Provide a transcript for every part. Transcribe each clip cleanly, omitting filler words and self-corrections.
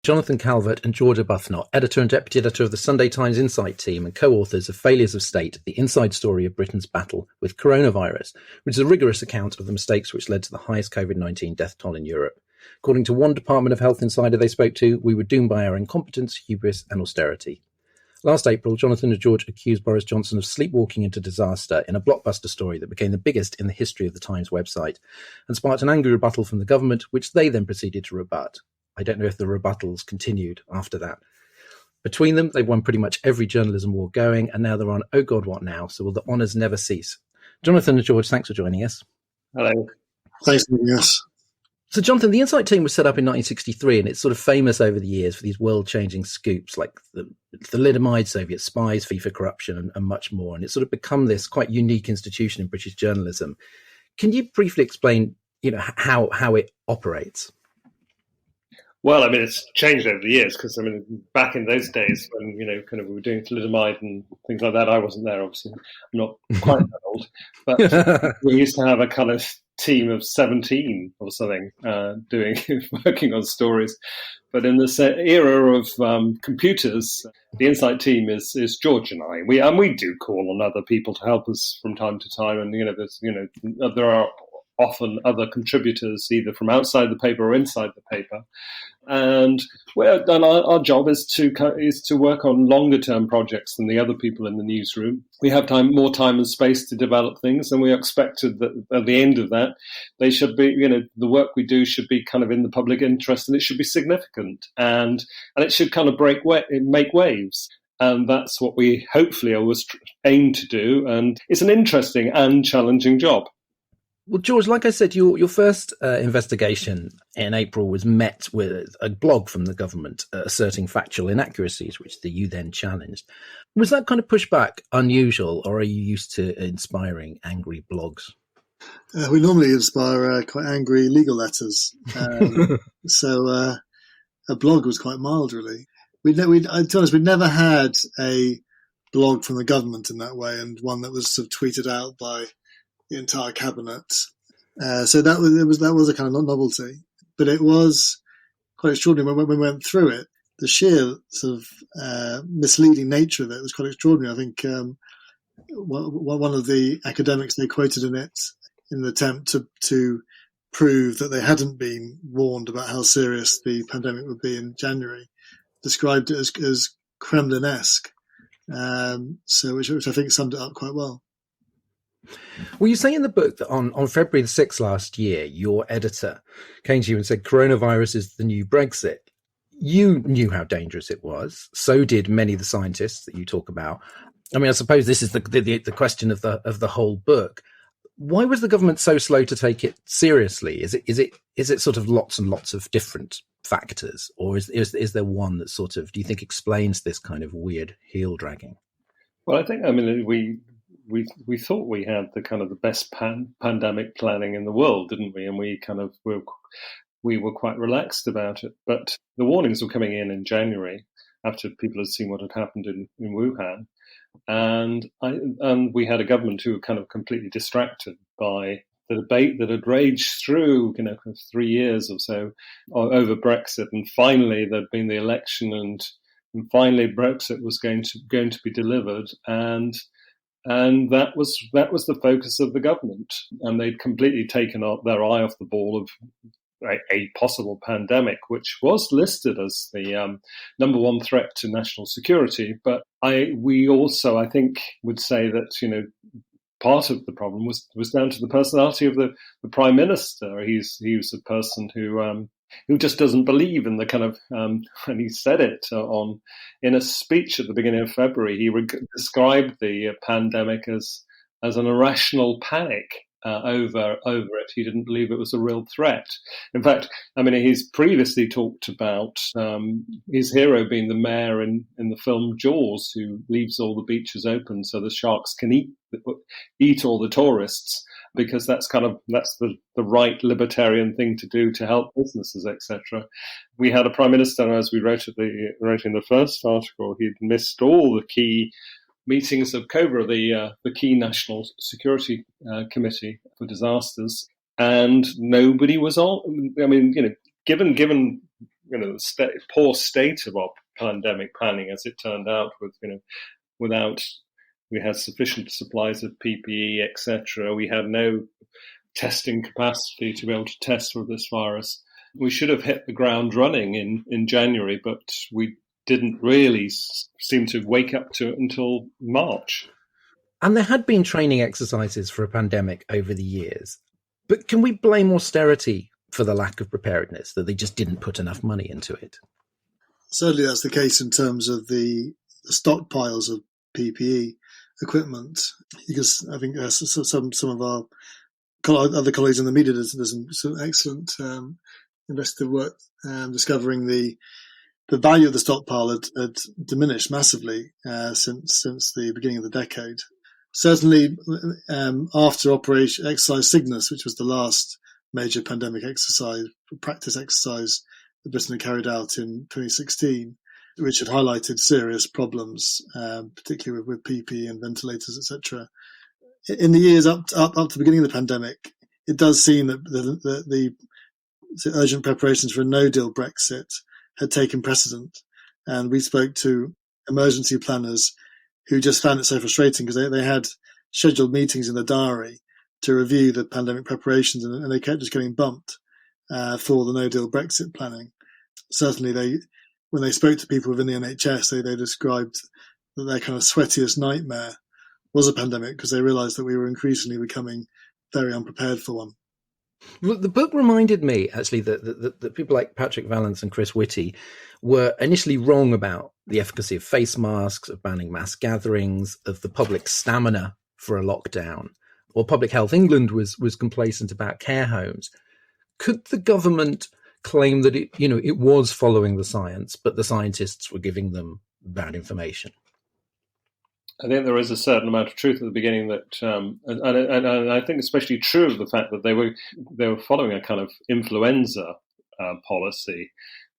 Jonathan Calvert and George Arbuthnott, editor and deputy editor of the Sunday Times Insight team and co-authors of Failures of State, the inside story of Britain's battle with coronavirus, which is a rigorous account of the mistakes which led to the highest COVID-19 death toll in Europe. According to one Department of Health insider they spoke to, we were doomed by our incompetence, hubris and austerity. Last April, Jonathan and George accused Boris Johnson of sleepwalking into disaster in a blockbuster story that became the biggest in the history of the Times website and sparked an angry rebuttal from the government, which they then proceeded to rebut. I don't know if the rebuttals continued after that. Between them, they've won pretty much every journalism war going, and now they're on Oh God, What Now? So will the honours never cease? Jonathan and George, thanks for joining us. Hello. Thanks for joining us. So, Jonathan, the Insight team was set up in 1963, and it's sort of famous over the years for these world-changing scoops like the thalidomide, Soviet spies, FIFA corruption, and much more. And it's sort of become this quite unique institution in British journalism. Can you briefly explain, how it operates? Well, I mean, it's changed over the years because, back in those days when, we were doing thalidomide and things like that, I wasn't there, obviously. I'm not quite that old. But we used to have a kind of team of 17 or something working on stories. But in this era of computers, the Insight team is George and I. We do call on other people to help us from time to time. And, there are often other contributors, either from outside the paper or inside the paper. And our job is to work on longer term projects than the other people in the newsroom. We have more time and space to develop things, and we expected that at the end of that, they should be, the work we do should be kind of in the public interest, and it should be significant, and it should kind of make waves. And that's what we hopefully always aim to do. And it's an interesting and challenging job. Well, George, like I said, your first investigation in April was met with a blog from the government asserting factual inaccuracies, which you then challenged. Was that kind of pushback unusual, or are you used to inspiring angry blogs? We normally inspire quite angry legal letters. So a blog was quite mild, really. To be honest, we'd never had a blog from the government in that way, and one that was sort of tweeted out by the entire cabinet. So that was a kind of novelty, but it was quite extraordinary when we went through it. The sheer sort of misleading nature of it was quite extraordinary. I think one of the academics they quoted in it in an attempt to prove that they hadn't been warned about how serious the pandemic would be in January described it as Kremlin-esque. Which I think summed it up quite well. Well, you say in the book that on February the 6th last year, your editor came to you and said, coronavirus is the new Brexit. You knew how dangerous it was. So did many of the scientists that you talk about. I mean, I suppose this is the question of the whole book. Why was the government so slow to take it seriously? Is it sort of lots and lots of different factors, or is there one that sort of, do you think, explains this kind of weird heel dragging? Well, I think, we thought we had the kind of the best pandemic planning in the world, didn't we? And we were quite relaxed about it. But the warnings were coming in January after people had seen what had happened in Wuhan. And we had a government who were kind of completely distracted by the debate that had raged through, 3 years or so over Brexit. And finally, there'd been the election, and finally Brexit was going to be delivered. And that was the focus of the government. And they'd completely taken their eye off the ball of a possible pandemic, which was listed as the number one threat to national security. But we also, I think, would say that, part of the problem was down to the personality of the Prime Minister. He was a person who just doesn't believe in the kind of, and he said it in a speech at the beginning of February. He described the pandemic as an irrational panic over it. He didn't believe it was a real threat. In fact, he's previously talked about his hero being the mayor in the film Jaws, who leaves all the beaches open so the sharks can eat all the tourists, because that's the right libertarian thing to do to help businesses, etc. We had a prime minister, as we wrote in the first article, he'd missed all the key meetings of COBRA, the key National Security Committee for Disasters, and nobody was on. Given the poor state of our pandemic planning, as it turned out, without we had sufficient supplies of PPE, etc. We had no testing capacity to be able to test for this virus. We should have hit the ground running in January, but we didn't really seem to wake up to it until March. And there had been training exercises for a pandemic over the years. But can we blame austerity for the lack of preparedness, that they just didn't put enough money into it? Certainly that's the case in terms of the stockpiles of PPE equipment, because I think some of our other colleagues in the media did some excellent investigative work discovering the value of the stockpile had diminished massively since the beginning of the decade. Certainly after Operation Exercise Cygnus, which was the last major pandemic practice exercise that Britain had carried out in 2016, which had highlighted serious problems, particularly with PPE and ventilators, etc. In the years up to the beginning of the pandemic, it does seem that the urgent preparations for a no-deal Brexit had taken precedent. And we spoke to emergency planners who just found it so frustrating because they had scheduled meetings in the diary to review the pandemic preparations, and they kept just getting bumped for the no-deal Brexit planning. Certainly, when they spoke to people within the NHS, they described that their kind of sweatiest nightmare was a pandemic because they realised that we were increasingly becoming very unprepared for one. Well, the book reminded me, actually, that people like Patrick Vallance and Chris Whitty were initially wrong about the efficacy of face masks, of banning mass gatherings, of the public stamina for a lockdown. Or Public Health England was complacent about care homes. Could the government claim that it was following the science, but the scientists were giving them bad information? I think there is a certain amount of truth at the beginning that, and I think especially true of the fact that they were following a kind of influenza policy,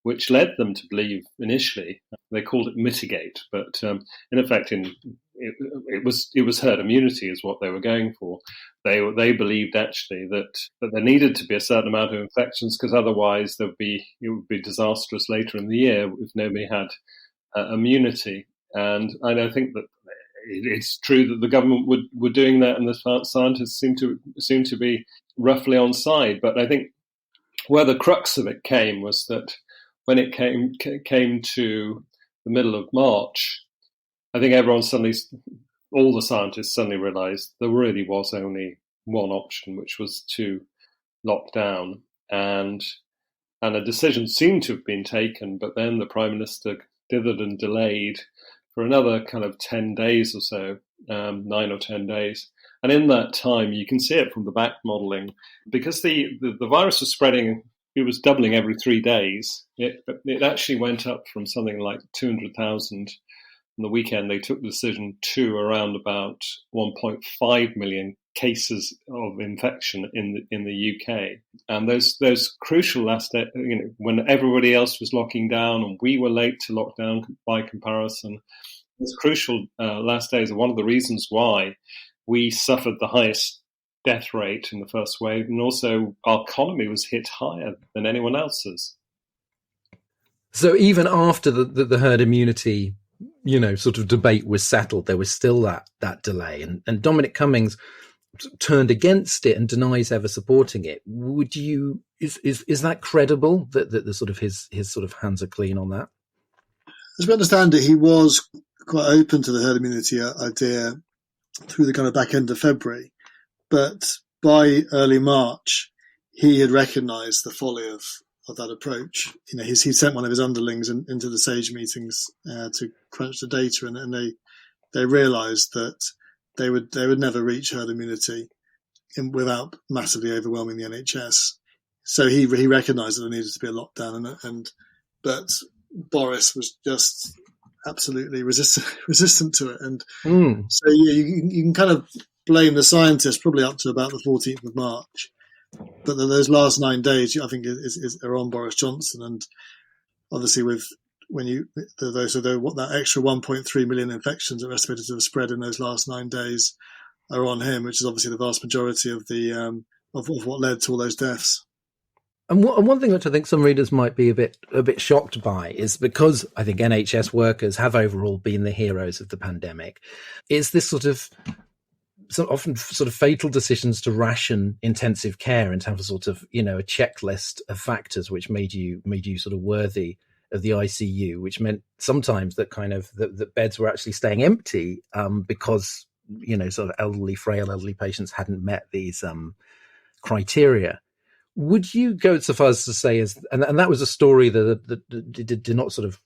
which led them to believe initially they called it mitigate, but in effect, it was herd immunity is what they were going for. They believed actually that there needed to be a certain amount of infections because otherwise it would be disastrous later in the year if nobody had immunity. And I think that it's true that the government were doing that, and the scientists seem to be roughly on side. But I think where the crux of it came was that when it came to the middle of March, I think all the scientists suddenly realised there really was only one option, which was to lock down, and a decision seemed to have been taken. But then the Prime Minister dithered and delayed for another kind of 10 days or so, 9 or 10 days. And in that time, you can see it from the back modelling, because the virus was spreading, it was doubling every 3 days. It actually went up from something like 200,000 on the weekend. They took the decision to around about 1.5 million cases of infection in the UK. And those crucial last days, when everybody else was locking down and we were late to lock down by comparison, those crucial last days are one of the reasons why we suffered the highest death rate in the first wave, and also our economy was hit higher than anyone else's. So even after the herd immunity, sort of debate was settled, there was still that delay, and Dominic Cummings turned against it and denies ever supporting it. Is that credible that the sort of his sort of hands are clean on that? As we understand it, he was quite open to the herd immunity idea through the kind of back end of February, but by early March, he had recognised the folly of that approach. He sent one of his underlings into the SAGE meetings to crunch the data, and they realised that they would never reach herd immunity without massively overwhelming the NHS. So he recognised that there needed to be a lockdown, but Boris was just absolutely resistant to it, and so you can kind of blame the scientists probably up to about the 14th of March. But those last 9 days, I think, are on Boris Johnson, and obviously that extra 1.3 million infections are estimated to have spread in those last 9 days are on him, which is obviously the vast majority of what led to all those deaths. And one thing which I think some readers might be a bit shocked by is because I think NHS workers have overall been the heroes of the pandemic, is this sort of often sort of fatal decisions to ration intensive care and to have a sort of, a checklist of factors which made you sort of worthy of the ICU, which meant sometimes that kind of the beds were actually staying empty because, sort of frail elderly patients hadn't met these criteria. Would you go so far as to say, and that was a story that did not sort of,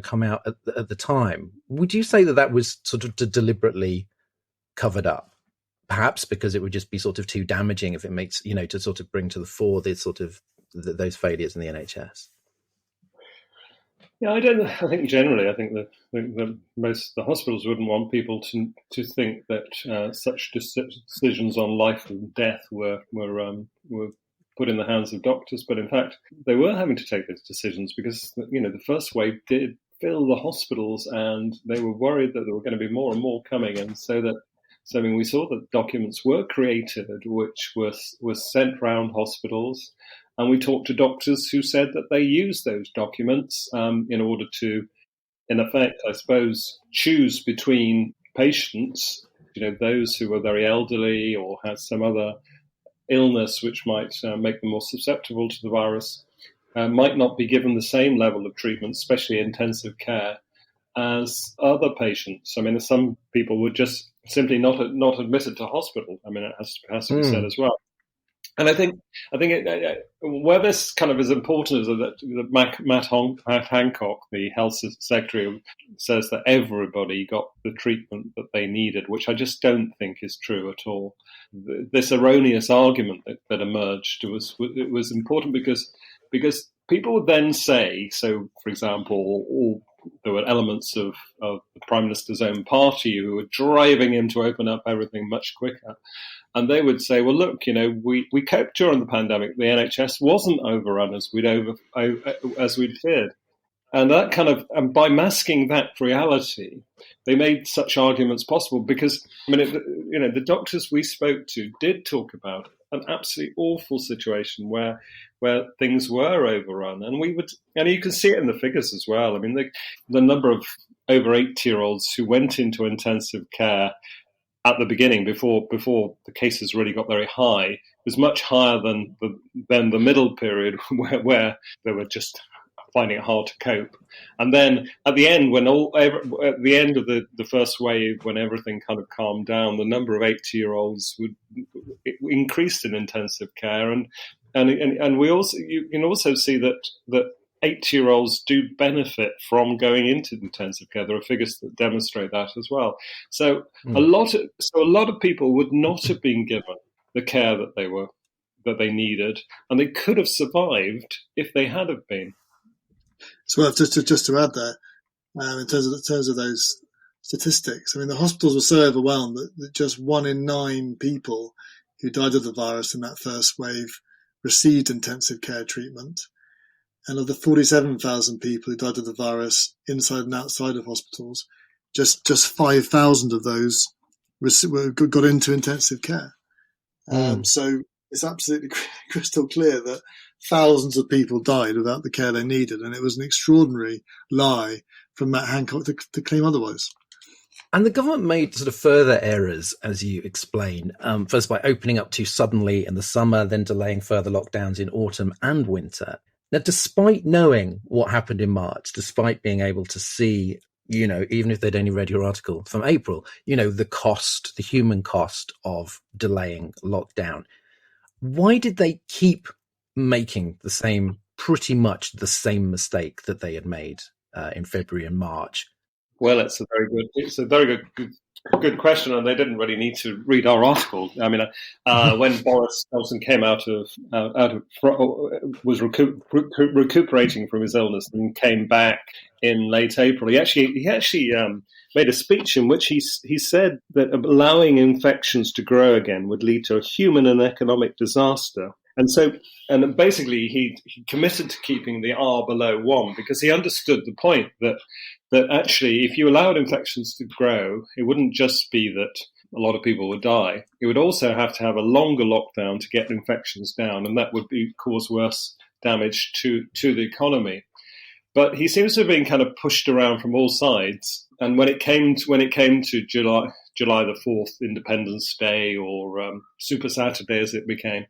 come out at the time. Would you say that was sort of deliberately covered up? Perhaps because it would just be sort of too damaging if it makes, to sort of bring to the fore the sort of those failures in the NHS. Yeah, I think generally, that most the hospitals wouldn't want people to think that such decisions on life and death were put in the hands of doctors, but in fact they were having to take those decisions because the first wave did fill the hospitals, and they were worried that there were going to be more and more coming, and so we saw that documents were created which was sent round hospitals. And we talked to doctors who said that they used those documents in order to, in effect, I suppose, choose between patients, those who were very elderly or had some other illness which might make them more susceptible to the virus, might not be given the same level of treatment, especially intensive care, as other patients. I mean, some people were just simply not admitted to hospital. I mean, it has to be said as well. And I think where this kind of is important is that Matt Hancock, the health secretary, says that everybody got the treatment that they needed, which I just don't think is true at all. This erroneous argument that emerged was important because people would then say, so for example, there were elements of the Prime Minister's own party who were driving him to open up everything much quicker. And they would say, well, look, we coped during the pandemic. The NHS wasn't overrun as we'd feared. And that and by masking that reality, they made such arguments possible because, the doctors we spoke to did talk about an absolutely awful situation where things were overrun. And you can see it in the figures as well. I mean, the number of over 80-year-olds who went into intensive care at the beginning, before the cases really got very high, was much higher than the middle period where they were just finding it hard to cope. And then at the end, at the end of the first wave, when everything kind of calmed down, the number of 80-year-olds increased in intensive care, and you can also see that 80-year-olds do benefit from going into intensive care. There are figures that demonstrate that as well. So a lot of people would not have been given the care that they needed, and they could have survived if they had have been. So just to add there, in terms of those statistics, I mean, the hospitals were so overwhelmed that just 1 in 9 people who died of the virus in that first wave received intensive care treatment. And of the 47,000 people who died of the virus inside and outside of hospitals, just 5,000 of those got into intensive care. So it's absolutely crystal clear that thousands of people died without the care they needed, and it was an extraordinary lie from Matt Hancock to claim otherwise. And the government made sort of further errors, as you explain, first by opening up too suddenly in the summer, then delaying further lockdowns in autumn and winter. Now, despite knowing what happened in March, despite being able to see, even if they'd only read your article from April, the human cost of delaying lockdown, why did they keep making pretty much the same mistake that they had made in February and March? Well, it's a very good question, and they didn't really need to read our article. I mean, when Boris Johnson came was recuperating from his illness and came back in late April, he actually made a speech in which he said that allowing infections to grow again would lead to a human and economic disaster. And basically he committed to keeping the R below 1 because he understood the point that actually if you allowed infections to grow, it wouldn't just be a lot of people would die. It would also have to have a longer lockdown to get infections down, and that would cause worse damage to the economy. But he seems to have been kind of pushed around from all sides. And when it came to July the 4th, Independence Day, or Super Saturday as it became,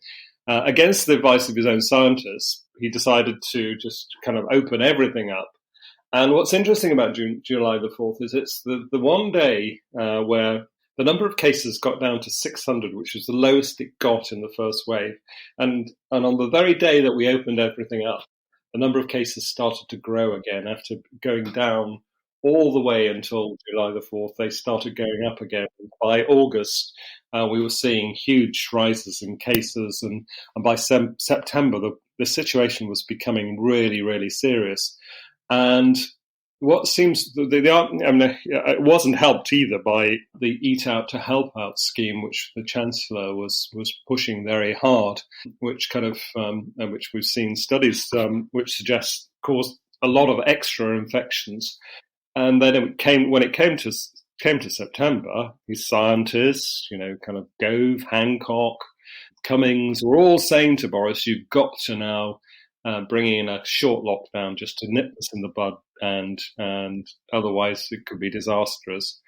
against the advice of his own scientists, he decided to just kind of open everything up. And what's interesting about July the 4th is it's the one day where the number of cases got down to 600, which was the lowest it got in the first wave. And on the very day that we opened everything up, the number of cases started to grow again after going down all the way until July the 4th. They started going up again. By August, we were seeing huge rises in cases. And by September, the situation was becoming really, really serious. And what seems it wasn't helped either by the Eat Out to Help Out scheme, which the Chancellor was pushing very hard, which kind of which we've seen studies which suggest caused a lot of extra infections. And then when it came to September, these scientists, kind of Gove, Hancock, Cummings, were all saying to Boris, "You've got to now bring in a short lockdown just to nip this in the bud, and otherwise it could be disastrous."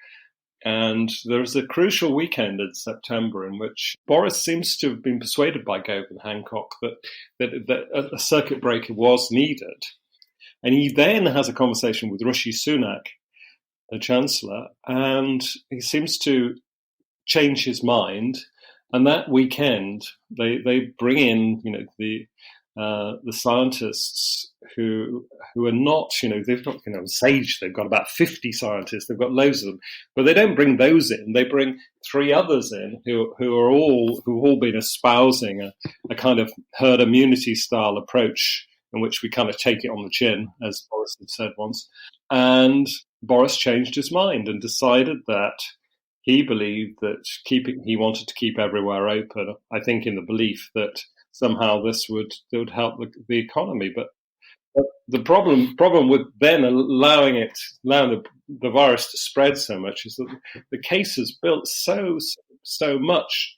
And there was a crucial weekend in September in which Boris seems to have been persuaded by Gove and Hancock that a circuit breaker was needed. And he then has a conversation with Rishi Sunak, the Chancellor, and he seems to change his mind. And that weekend, they bring in, the scientists who are not, they've got, SAGE, they've got about 50 scientists, they've got loads of them, but they don't bring those in. They bring 3 others in who've all been espousing a kind of herd immunity style approach in which we kind of take it on the chin, as Boris had said once. And Boris changed his mind and decided that he believed that he wanted to keep everywhere open, I think in the belief that somehow this would help the economy. But the problem with then allowing the virus to spread so much is that the cases built so much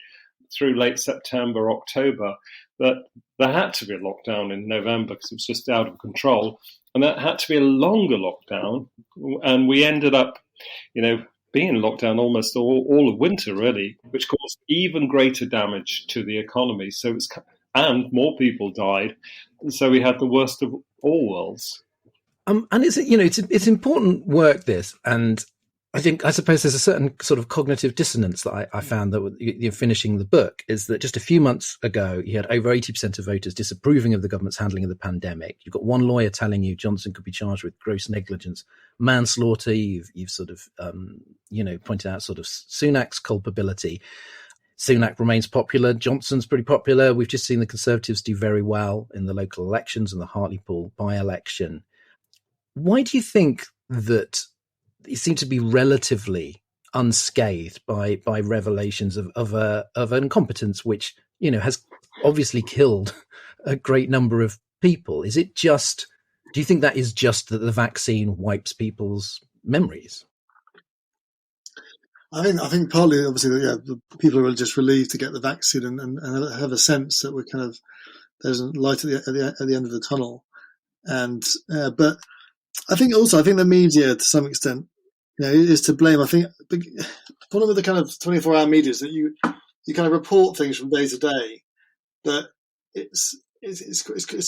through late September, October, that there had to be a lockdown in November because it was just out of control. And that had to be a longer lockdown. And we ended up, being in lockdown almost all of winter, really, which caused even greater damage to the economy. And more people died. And so we had the worst of all worlds. And it's important work, this. And I suppose there's a certain sort of cognitive dissonance that I found that you're finishing the book, is that just a few months ago, you had over 80% of voters disapproving of the government's handling of the pandemic. You've got one lawyer telling you Johnson could be charged with gross negligence, manslaughter. You've sort of, pointed out sort of Sunak's culpability. Sunak remains popular. Johnson's pretty popular. We've just seen the Conservatives do very well in the local elections and the Hartlepool by-election. Why do you think that you seem to be relatively unscathed by revelations of an incompetence which, has obviously killed a great number of people? Do you think that is just that the vaccine wipes people's memories? I think partly, obviously, the people are just relieved to get the vaccine and have a sense that there's a light at the end of the tunnel. And but I think the media, to some extent, is to blame. I think the problem with the kind of 24-hour media is that you kind of report things from day to day, but it's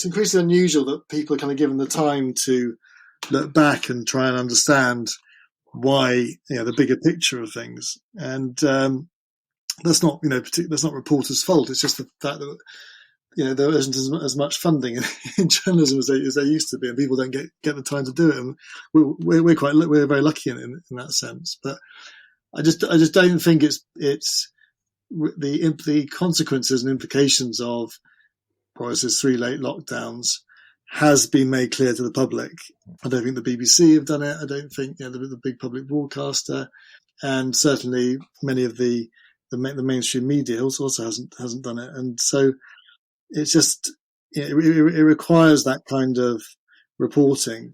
increasingly unusual that people are kind of given the time to look back and try and understand why, the bigger picture of things. And that's not that's not reporters' fault. It's just the fact that there isn't as much funding in journalism as there used to be, and people don't get the time to do it. And we're very lucky in that sense. But I just don't think it's the consequences and implications of Boris's 3 late lockdowns has been made clear to the public. I don't think the BBC have done it. I don't think the big public broadcaster, and certainly many of the mainstream media also hasn't done it. And so it's just it requires that kind of reporting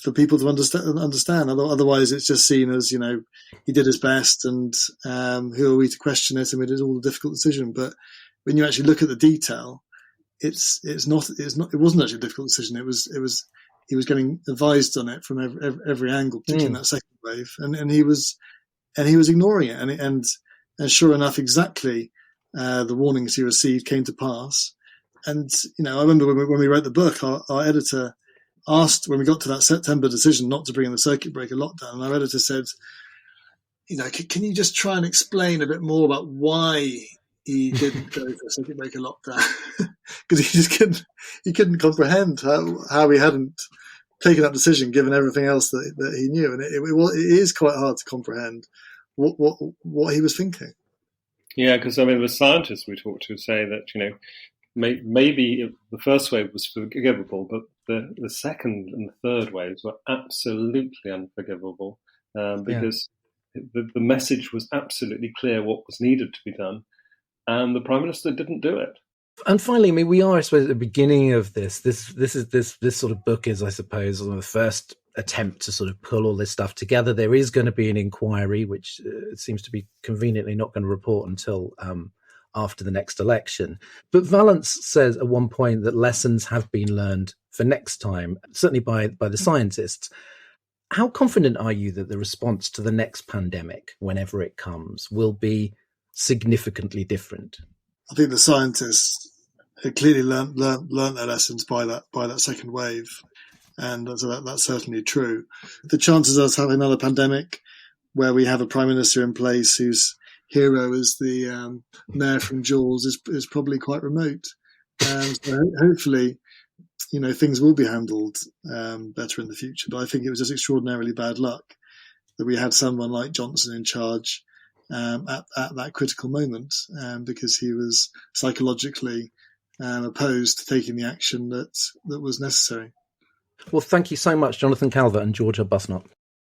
for people to understand. Otherwise, it's just seen as, he did his best, and who are we to question it? And we did all the difficult decision. But when you actually look at the detail, it wasn't actually a difficult decision. He was getting advised on it from every angle, particularly in that second wave, and he was ignoring it. And sure enough, exactly the warnings he received came to pass. And I remember when we wrote the book, our editor asked, when we got to that September decision not to bring in the circuit breaker lockdown, and our editor said, can you just try and explain a bit more about why he didn't go for a circuit breaker lockdown? Because he couldn't comprehend how he hadn't taken that decision given everything else that he knew, and it is quite hard to comprehend what he was thinking. Yeah, because the scientists we talked to say that maybe the first wave was forgivable, but the second and third waves were absolutely unforgivable because the message was absolutely clear what was needed to be done, and the Prime Minister didn't do it. And finally, we are, I suppose, at the beginning of this. This sort of book is, I suppose, the first attempt to sort of pull all this stuff together. There is going to be an inquiry, which seems to be conveniently not going to report until after the next election. But Vallance says at one point that lessons have been learned for next time, certainly by the scientists. How confident are you that the response to the next pandemic, whenever it comes, will be significantly different? I think the scientists had clearly learnt their lessons by that second wave, and so that's certainly true. The chances of us having another pandemic where we have a Prime Minister in place whose hero is the mayor from Jaws is probably quite remote. So hopefully, things will be handled better in the future. But I think it was just extraordinarily bad luck that we had someone like Johnson in charge at that critical moment, because he was psychologically opposed to taking the action that was necessary. Well, thank you so much, Jonathan Calvert and George Arbuthnott.